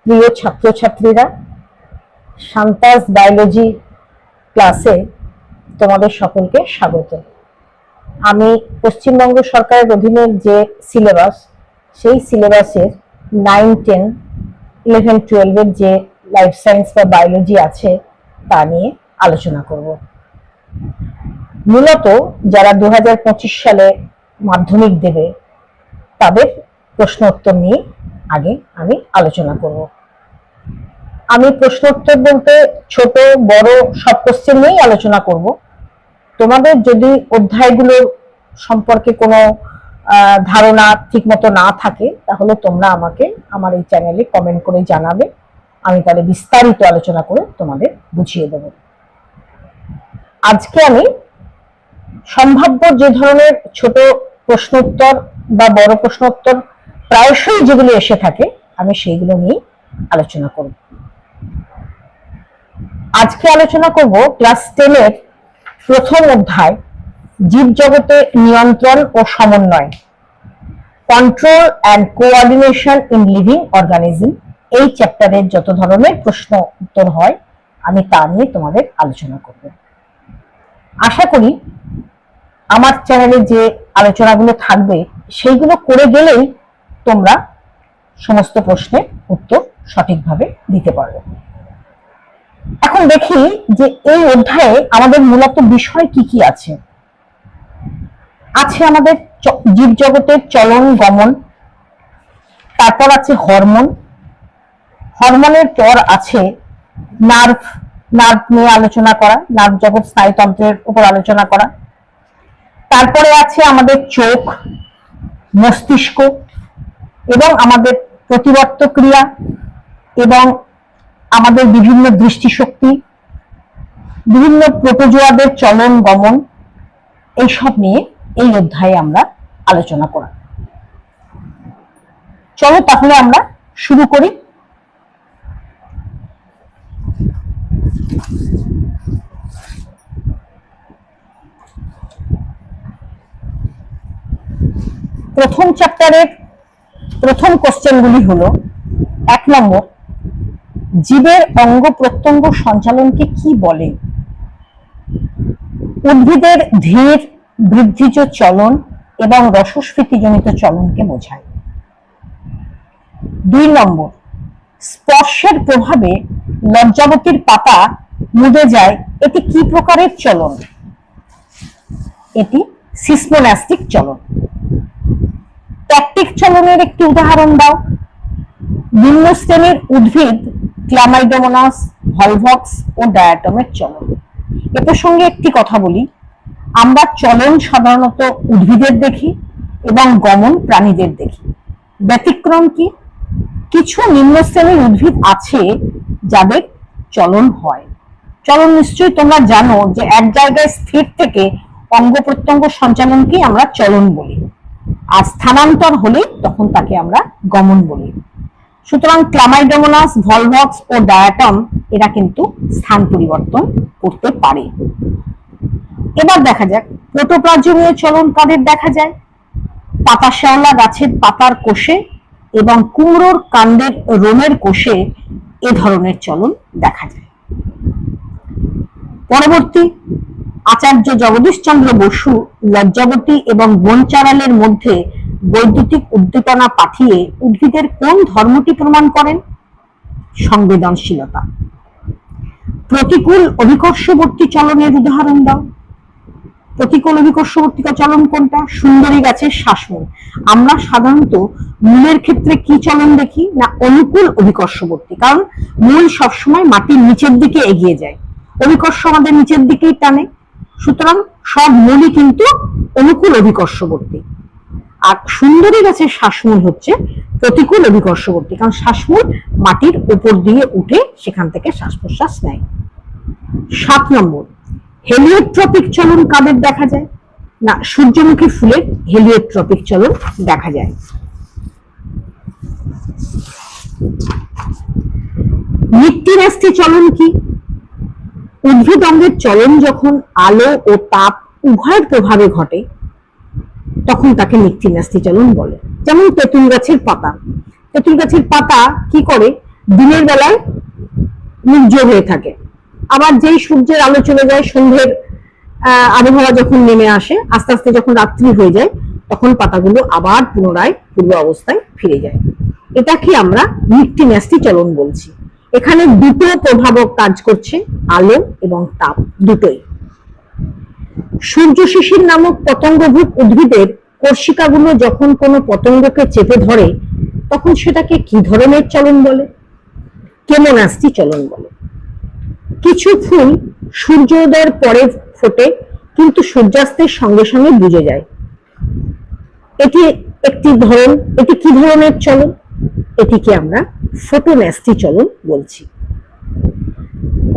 প্রিয় ছাত্রছাত্রীরা, শান্তাস বায়োলজি ক্লাসে তোমাদের সকলকে স্বাগত। আমি পশ্চিমবঙ্গ সরকারের অধীনে যে সিলেবাস, সেই সিলেবাসের 9, 10, 11, 12 যে লাইফ সায়েন্স বা বায়োলজি আছে তা নিয়ে আলোচনা করব। মূলত যারা 2025 সালে মাধ্যমিক দেবে তাদের প্রশ্ন উত্তর নিয়ে আগে আমি আলোচনা করব। আমি প্রশ্ন উত্তর বলতে ছোট বড় সব কোশ্চেন নিয়েই আলোচনা করব। তোমাদের যদি অধ্যায়গুলো সম্পর্কে কোনো ধারণা ঠিকমতো না থাকে তাহলে তোমরা আমাকে আমার এই চ্যানেলে কমেন্ট করে জানাবে, আমি তাহলে বিস্তারিত আলোচনা করে তোমাদের বুঝিয়ে দেব। আজকে আমি সম্ভাব্য যে ধরনের ছোট প্রশ্ন উত্তর বা বড় প্রশ্ন উত্তর প্রায়শই যেগুলো এসে থাকে আমি সেইগুলো নিয়ে আলোচনা করব। আজকে আলোচনা করব ক্লাস 10 এর প্রথম অধ্যায়, জীবজগতে নিয়ন্ত্রণ ও সমন্বয়, control and coordination in living organism. এই চ্যাপ্টারের যত ধরনের প্রশ্ন উত্তর হয় আমি তা নিয়ে তোমাদের আলোচনা করব। আশা করি আমার চ্যানেলে যে আলোচনাগুলো থাকবে সেইগুলো করে গেলেই তোমরা সমস্ত প্রশ্নের উত্তর সঠিকভাবে দিতে পারবে। এখন দেখি যে এই অধ্যায়ে আমাদের মূলত বিষয় কি কি আছে। আছে আমাদের জীবজগতের চলন গমন, তারপর আছে হরমোন, হরমোনের পর আছে নার্ভ, নার্ভ নিয়ে আলোচনা করা, নার্ভ জগৎ স্নায়ুতন্ত্রের উপর আলোচনা করা। তারপরে আছে আমাদের চোখ, মস্তিষ্ক এবং আমাদের প্রতিবর্ত ক্রিয়া এবং আমাদের বিভিন্ন দৃষ্টিশক্তি, বিভিন্ন প্রোটোজোয়াদের চলন গমন, এইসব নিয়ে এই অধ্যায়ে আমরা আলোচনা করা। চলো তাহলে আমরা শুরু করি। প্রথম চ্যাপ্টারের প্রথম কোশ্চেনগুলি হলো, 1 নম্বর, জীবের অঙ্গ প্রত্যঙ্গ সঞ্চালনকে কি বলে? উদ্ভিদের ধীর বৃদ্ধিজ চলন এবং রসস্ফীতিজনিত চলনকে বোঝায়। 2 নম্বর, স্পর্শের প্রভাবে লজ্জাবতীর পাতা মুদে যায়, এটি কি প্রকারের চলন? এটি সিসমোনাস্টিক চলন। ট্যাকটিক চলনের একটি উদাহরণ দাও। নিম্ন শ্রেণীর উদ্ভিদ ক্লামাইডোমোনাস, ভলভক্স ও ডায়াটমের চলন। এ প্রসঙ্গে একটি কথা বলি, আমরা চলন সাধারণত উদ্ভিদের দেখি এবং গমন প্রাণীদের দেখি। ব্যতিক্রম কি? কিছু নিম্ন শ্রেণীর উদ্ভিদ আছে যাদের চলন হয়। চলন নিশ্চয়ই তোমরা জানো যে এক জায়গায় স্থির থেকে অঙ্গ প্রত্যঙ্গ সঞ্চালনকে আমরা চলন বলি, আর স্থানান্তর হলে তখন তাকে আমরা গমন বলি। সুতরাং ক্লামাইডোমোনাস, ভলভক্স ও ডায়াটম এরা কিন্তু স্থান পরিবর্তন করতে পারে। এবার দেখা যাক প্রোটোপ্লাজমীয় চলন কাদের দেখা যায়। পাতা শ্যাওলা গাছের পাতার কোষে এবং কুমড়োর কাণ্ডের রোমের কোষে এ ধরনের চলন দেখা যায়। পরবর্তী, আচার্য জগদীশচন্দ্র বসু লজ্জাবতী এবং বনচারালের মধ্যে বৈদ্যুতিক উদ্দীপনা পাঠিয়ে উদ্ভিদের কোন ধর্মটি প্রমাণ করেন? সংবেদনশীলতা। প্রতিকূল অভিকর্ষবর্তী চলনের উদাহরণ দাও। প্রতিকূল অভিকর্ষবর্তী চলন কোনটা? সুন্দরী গাছের শ্বাসমূল। আমরা সাধারণত মূলের ক্ষেত্রে কি চলন দেখি না অনুকূল অভিকর্ষবর্তী, কারণ মূল সবসময় মাটির নিচের দিকে এগিয়ে যায়, অভিকর্ষ আমাদের নিচের দিকেই টানে, সুতরাং সব মূলই কিন্তু অনুকূল অভিকর্ষবর্তী। আর সুন্দরী গাছের শ্বাসমূল হচ্ছে প্রতিকূল অভিকর্ষবর্তী, কারণ শ্বাসমূল মাটির উপর দিয়ে উঠে সেখান থেকে শ্বাস প্রশ্বাস নেয়। 7 নম্বর, হেলিওট্রপিক চলন কাদের দেখা যায়? না সূর্যমুখী ফুলের হেলিওট্রপিক চলন দেখা যায়। নিত্যিন্যাস্তি চলন কি? উদ্ভিদ অঙ্গের চলন যখন আলো ও তাপ উভয়ের প্রভাবে ঘটে তখন তাকে নিত্যিন্যাস্তি চলন বলে। যেমন তেঁতুল গাছের পাতা, তেঁতুল গাছের পাতা কি করে দিনের বেলায় নির্জীব হয়ে থাকে। আবার যেই সূর্যের আলো চলে যায়, সন্ধ্যের আবহাওয়া যখন নেমে আসে, আস্তে আস্তে যখন রাত্রি হয়ে যায়, তখন পাতাগুলো আবার পুনরায় পূর্ব অবস্থায় ফিরে যায়। এটাকে আমরা মিষ্টি ন্যাস্টি চলন বলছি। এখানে দুটো প্রভাবক কাজ করছে, আলো এবং তাপ দুটোই। সূর্য শিশির নামক পতঙ্গভূত উদ্ভিদের কোর্শিকাগুলো যখন কোনো পতঙ্গকে চেপে ধরে, তখন সেটাকে কি ধরনের চলন বলে? কেমোনাস্টি চলন বলে। কিছু ফুল সূর্যোদয়ের পরে ফোটে, কিন্তু সূর্যাস্তের সঙ্গে সঙ্গে বুঝে যায়। এটি এটি কি ধরনের চলন? এটিকে আমরা ফোটোন্যাস্টি চলন বলছি।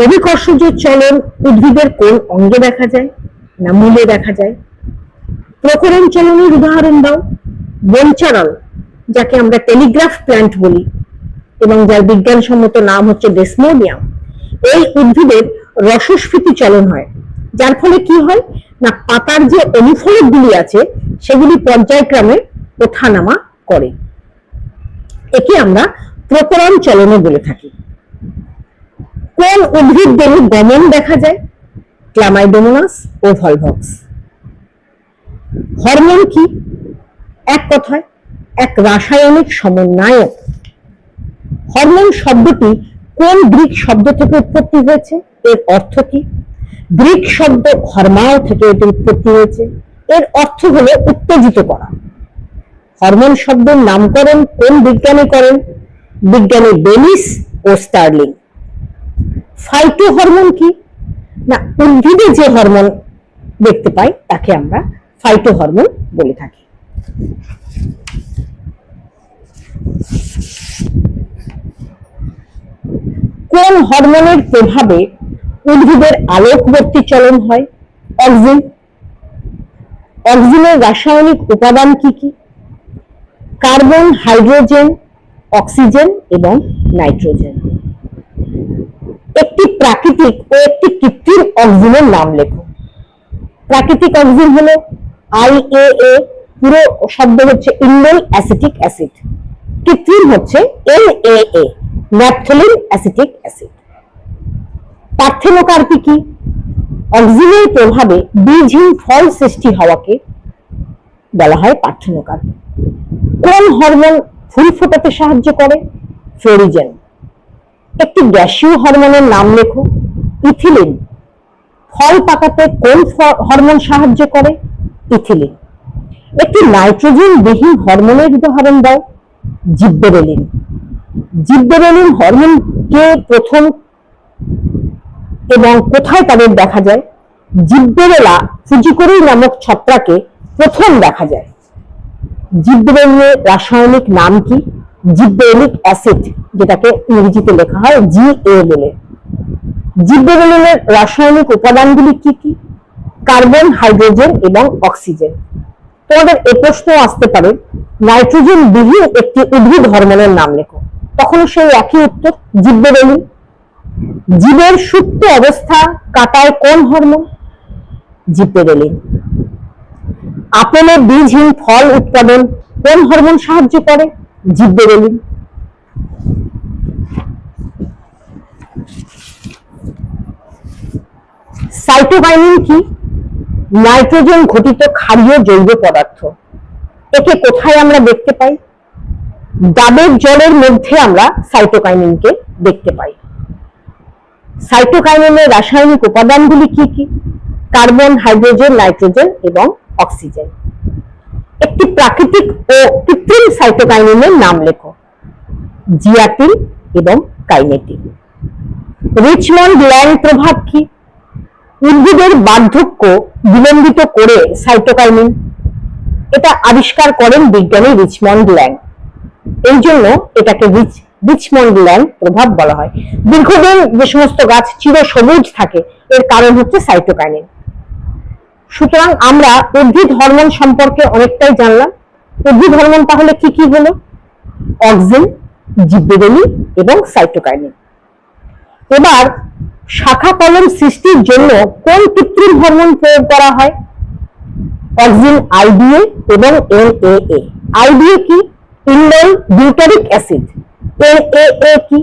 অভিকর্ষজ চলন উদ্ভিদের কোন অঙ্গে দেখা যায়? না মূলে দেখা যায়। প্রকরণ চলনের উদাহরণ দাও। বনচারণ, যাকে আমরা টেলিগ্রাফ প্ল্যান্ট বলি এবং যার বিজ্ঞানসম্মত নাম হচ্ছে ডেসমোডিয়াম, এই উদ্ভিদের রসস্ফীতি চলন হয়, যার ফলে কি হয় না পাতার যে অনুফলকগুলি আছে সেগুলি পর্যায়ক্রমে ওঠানামা করে। একে আমরা প্রকরণ চলনে বলে থাকি। কোন উদ্ভিদ দেহে গমন দেখা যায়? ক্লামাইডোমোনাস ও ভলভক্স। হরমোন কি? এক কথায় এক রাসায়নিক সমন্বয়ক। হরমোন শব্দটি কোন গ্রিক শব্দ থেকে উৎপত্তি হয়েছে? এর অর্থ কি? গ্রিক শব্দ হরমাও থেকে এটি উৎপত্তি হয়েছে। এর অর্থ হলো উত্তেজিত করা। হরমোন শব্দের নামকরণ কোন বিজ্ঞানী করেন? বিজ্ঞানী বেলিস ও স্টার্লিং। ফাইটো হরমোন কি? না উদ্ভিদে যে হরমোন দেখতে পাই তাকে আমরা ফাইটো হরমোন বলে থাকি। কোন হরমোনের প্রভাবে উদ্ভিদের আলোকবর্তী চলন হয়? অক্সিন। অক্সিনের রাসায়নিক উপাদান কি কি? কার্বন, হাইড্রোজেন, অক্সিজেন এবং নাইট্রোজেন। একটি প্রাকৃতিক ও একটি কৃত্রিম অক্সিনের নাম লেখো। প্রাকৃতিক অক্সিন হলো IAA, পুরো শব্দ হচ্ছে ইন্ডোল অ্যাসিটিক অ্যাসিড। কৃত্রিম হচ্ছে NAA, naphthalene acetic acid. Parthenocarpy কি? অক্সিনের প্রভাবে বীজহীন ফল সৃষ্টি হওয়াকে বলা হয় পার্থেনোকার্পি। কোন হরমোন ফুল ফোটাতে সাহায্য করে? ফ্লোরিজেন। একটি গ্যাসীয় হরমোনের নাম লেখো। ইথিলিন। ফল পাকাতে কোন হরমোন সাহায্য করে? ইথিলিন। একটি নাইট্রোজেন বিহীন হরমোনের উদাহরণ দাও। জিব্বেরেলিন। জিব্বেরেলিন হরমোন কে প্রথম এবং কোথায় তাদের দেখা যায়? জিব্বেরেলা ফুজিকোরি নামক ছত্রাকে প্রথম দেখা যায়। জিব্বেরেলিনের রাসায়নিক নাম কি? জিব্বেরেলিক অ্যাসিড, যেটাকে ইংরেজিতে লেখা হয় GA বলে। জিব্বেরেলিনের রাসায়নিক উপাদানগুলি কি কি? কার্বন, হাইড্রোজেন এবং অক্সিজেন। তোমাদের এ প্রশ্ন আসতে পারে নাইট্রোজেন বিহীন একটি উদ্ভিদ হরমোনের নাম লেখো। তখন সেই একই উত্তর, জিব্বেরেলিন। জীবের সুপ্ত অবস্থা কাটায় কোন হরমোন? জিব্বেরেলিন। আপেলের বীজহীন ফল উৎপাদন কোন হরমোন সাহায্য করে? জিব্বেরেলিন। সাইটোকাইনিন কি? নাইট্রোজেন ঘটিত ক্ষারীয় জৈব পদার্থ। একে কোথায় আমরা দেখতে পাই? ডাবের জলের মধ্যে আমরা সাইটোকাইনিনকে দেখতে পাই। সাইটোকাইনিনের রাসায়নিক উপাদানগুলি কি কি? কার্বন, হাইড্রোজেন, নাইট্রোজেন এবং অক্সিজেন। একটি প্রাকৃতিক ও কৃত্রিম সাইটোকাইনিনের নাম লেখো। জিয়াটিন এবং কাইনেটিন। রিচমন্ড ল্যান্ড প্রভাব কি? উদ্ভিদের বার্ধক্য বিলম্বিত করে সাইটোকাইনিন। এটা আবিষ্কার করেন বিজ্ঞানী রিচমন্ড ল্যান্ড। এই জন্য এটাকে রিচমন্ড ল্যান্ড প্রভাব বলা হয়। দীর্ঘদিন যে সমস্ত গাছ চিরসবুজ থাকে এর কারণ হচ্ছে সাইটোকাইনিন। সুতরাং আমরা উদ্ভিদ হরমোন সম্পর্কে অনেকটাই জানলাম। উদ্ভিদ হরমোন তাহলে কি কি হলো? অক্সিন, জিব্বেরেলিন এবং সাইটোকাইনিন। এবার শাখা কলম সৃষ্টির জন্য কোন কৃত্রিম হরমোন প্রয়োগ করা হয়? অক্সিন IDA এবং NAA। IDA কি? ইন্ডোল বিউটারিক অ্যাসিড NAA কি?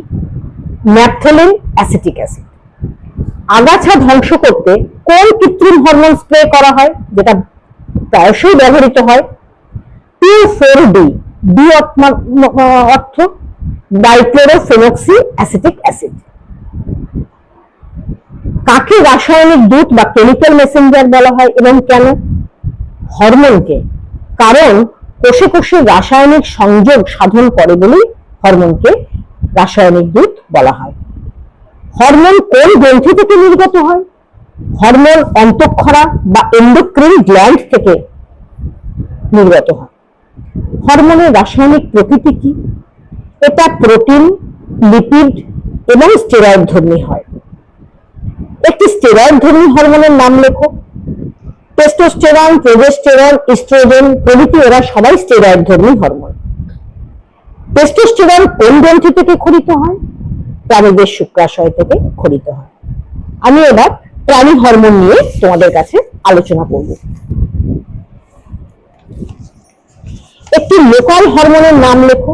Naphthalene acetic acid. আগাছা ধ্বংস করতে কোন কৃত্রিম হরমোন স্প্রে করা হয়, যেটা প্রায়শই ব্যবহৃত হয়? 2,4-D, ডি অর্থ ডাইক্লোরোফেনক্সি অ্যাসিটিক অ্যাসিড। কাকে রাসায়নিক দূত বা কেমিক্যাল মেসেঞ্জার বলা হয় এবং কেন? হরমোনকে, কারণ কোষে কোষে রাসায়নিক সংযোগ সাধন করে বলেই হরমোনকে রাসায়নিক দূত বলা হয়। হরমোন কোন গ্রন্থি থেকে নির্গত হয়? হরমোন অন্তঃক্ষরা বা এন্ডোক্রিন গ্ল্যান্ড থেকে নির্গত হয়। হরমোনের রাসায়নিক প্রকৃতি কি? এটা প্রোটিন, লিপিড এবং স্টেরয়েড ধর্মী হয়। একটি স্টেরয়েড ধর্মী হরমোনের নাম লেখো। টেস্টোস্টেরন, প্রোজেস্টেরন, ইস্ট্রোজেন প্রভৃতি এরা সবাই স্টেরয়েড ধর্মী হরমোন। টেস্টোস্টেরন কোন গ্রন্থি থেকে ক্ষরিত হয়? প্রাণীদের শুক্রাশয় থেকে ক্ষরিত হয়। আমি এবার প্রাণী হরমোন নিয়ে তোমাদের কাছে আলোচনা করব। একটি লোকাল হরমোনের নাম লেখো।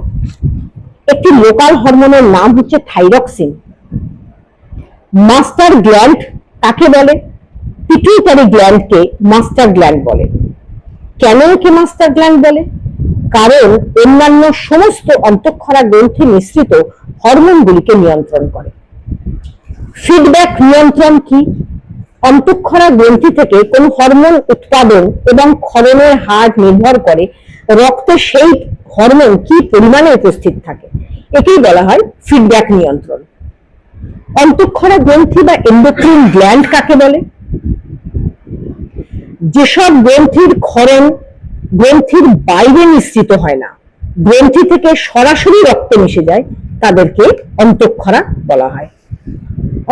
একটি লোকাল হরমোনের নাম হচ্ছে থাইরক্সিন। মাস্টার গ্ল্যান্ড কাকে বলে? পিটুইটারি গ্ল্যান্ডকে মাস্টার গ্ল্যান্ড বলে। কেন একে মাস্টার গ্ল্যান্ড বলে? কারণ অন্যান্য সমস্ত অন্তঃক্ষরা গ্রন্থি মিশ্রিত হরমোনগুলিকে নিয়ন্ত্রণ করে। ফিডব্যাক নিয়ন্ত্রণ কি? অন্তঃক্ষরা গ্রন্থি থেকে কোন হরমোন উৎপাদন এবং ক্ষরণের হার নির্ভর করে রক্তে সেই হরমোন কি পরিমাণে উপস্থিত থাকে, একেই বলা হয় ফিডব্যাক নিয়ন্ত্রণ। অন্তঃক্ষরা গ্রন্থি বা এন্ডোক্রিন গ্ল্যান্ড কাকে বলে? যেসব গ্রন্থির ক্ষরণ গ্রন্থির বাইরে নিঃসৃত হয় না, গ্রন্থি থেকে সরাসরি রক্তে মিশে যায়, তাদেরকে অন্তঃক্ষরা বলা হয়।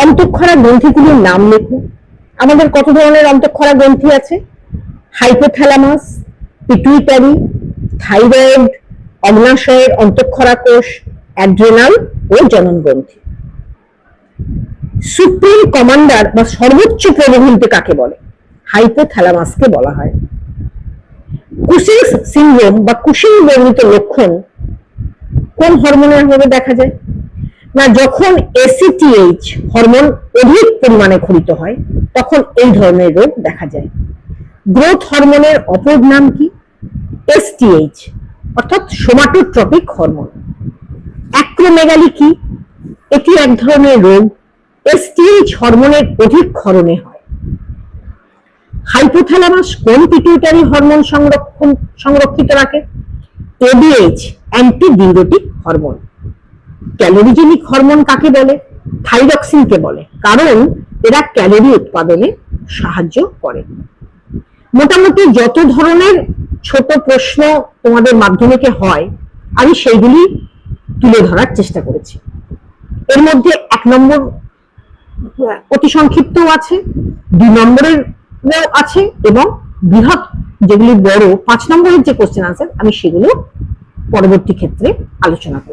অন্তঃক্ষরা গ্রন্থিগুলির নাম লেখো। আমাদের কত ধরনের অন্তঃক্ষরা গ্রন্থি আছে? হাইপোথ্যালামাস, পিটুইটারি, থাইরয়েড, অগ্নাশয়ের অন্তঃক্ষরা কোষ, অ্যাড্রেনাল ও জনন গ্রন্থি। সুপ্রিম কমান্ডার বা সর্বোচ্চ প্রতিনিধি কাকে বলে? হাইপোথ্যালামাসকে বলা হয়। কুসিংস সিনড্রোম বা কুসিং বর্ণিত লক্ষণ কোন হরমোনের ভাবে দেখা যায়? না, যখন ACTH হরমোন অধিক পরিমাণে ক্ষরিত হয় তখন এই ধরনের রোগ দেখা যায়। গ্রোথ হরমোনের অপর নাম কি? STH অর্থাৎ সোমাটোট্রপিক হরমোন। অ্যাক্রোমেগালি কি? এটি এক ধরনের রোগ, STH হরমোনের অধিক ক্ষরণে হয়। হাইপোথ্যালামাস কোন পিটুইটারি হরমোন সংরক্ষিত রাখে? ADH anti diuretic hormone. Calorigenic hormone কাকে বলে? থাইরক্সিনকে বলে, কারণ এরা ক্যালোরি উৎপাদনে সাহায্য করে। মোটামুটি যত ধরনের ছোট প্রশ্ন তোমাদের মাধ্যমিকে হয় আমি সেইগুলি তুলে ধরার চেষ্টা করেছি। এর মধ্যে 1 নম্বর অতি সংক্ষিপ্ত আছে, 2 নম্বরের আছে এবং বৃহৎ যেগুলি বড় 5 নম্বরের যে কোশ্চেন আনসার আমি সেগুলো পরবর্তী ক্ষেত্রে আলোচনা করব।